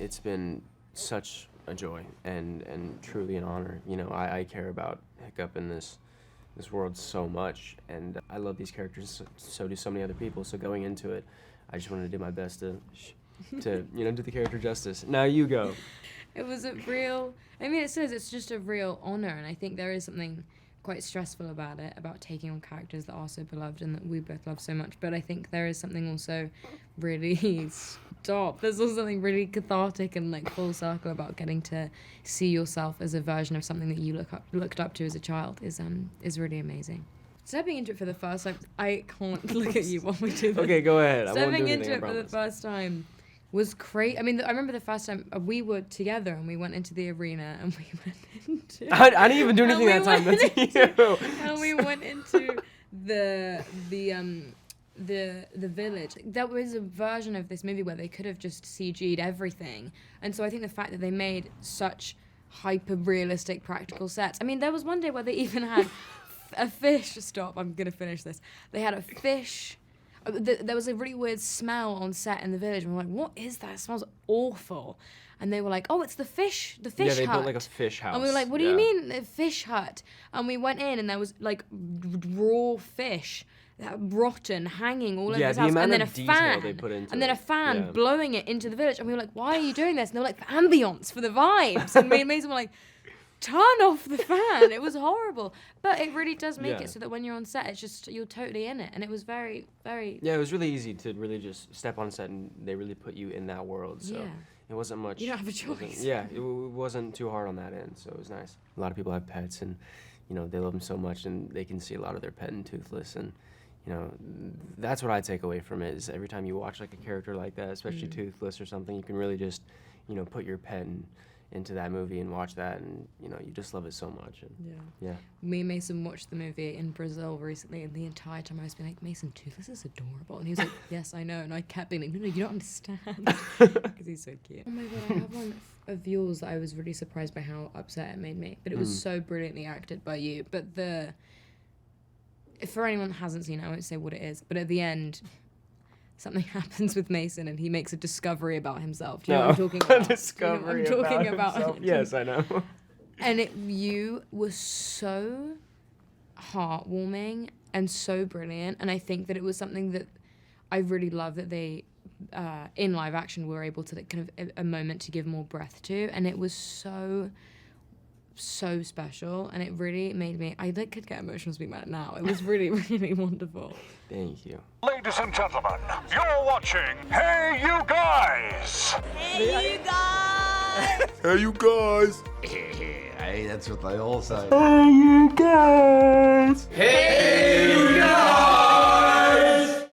it's been such a joy and truly an honor. You know, I care about Hiccup in this world so much, and I love these characters. So do so many other people. So going into it, I just wanted to do my best to you know, do the character justice. Now you go. It was a real. I mean, it says it's just a real honor, and I think there is something quite stressful about it, about taking on characters that are so beloved and that we both love so much. But I think there is something also really There's also something really cathartic and like full circle about getting to see yourself as a version of something that you looked up to as a child is really amazing. Stepping into it for the first time, I can't look at you while we do this. Okay, go ahead. Stepping into it for the first time was crazy. I mean, I remember the first time we were together and we went into the arena and we went into. I didn't even do anything that time. That's you. And we went into the village. There was a version of this movie where they could have just CG'd everything, and so I think the fact that they made such hyper realistic practical sets. I mean, there was one day where they even had a fish. Stop. I'm gonna finish this. They had a fish. There was a really weird smell on set in the village, and we're like, what is that? It smells awful. And they were like, oh, it's the fish hut. Yeah, they built like a fish house. And we were like, what do you mean, a fish hut? And we went in, and there was like raw fish, rotten, hanging all over the house. And then a fan. They put into and then a fan blowing it into the village. And we were like, why are you doing this? And they were like, for ambience, for the vibes. And me and Mason were like, turn off the fan. It was horrible. But it really does make it so that when you're on set, it's just, you're totally in it. And it was very, very... Yeah, it was really easy to really just step on set and they really put you in that world. So it wasn't much... You don't have a choice. It wasn't too hard on that end, so it was nice. A lot of people have pets and, you know, they love them so much and they can see a lot of their pet in Toothless. And, you know, that's what I take away from it is every time you watch like a character like that, especially Toothless or something, you can really just, you know, put your pet into that movie and watch that, and you know, you just love it so much. And me and Mason watched the movie in Brazil recently, and the entire time I was being like, Mason, Toothless is adorable, and he was like, yes, I know, and I kept being like, no, you don't understand, because he's so cute. Oh my god, I have one of yours that I was really surprised by how upset it made me, but it was so brilliantly acted by you. But for anyone that hasn't seen it, I won't say what it is, but at the end, something happens with Mason and he makes a discovery about himself. Do you know what I'm talking about? Discovery about himself. Yes, I know. And you were so heartwarming and so brilliant. And I think that it was something that I really love that they, in live action, were able to kind of a moment to give more breath to. And it was so special, and it really made me, I could get emotional speaking about it now. It was really, really wonderful. Thank you. Ladies and gentlemen, you're watching Hey You Guys! Hey, you guys! Hey you guys! Hey, that's what they all say. Hey you guys! Hey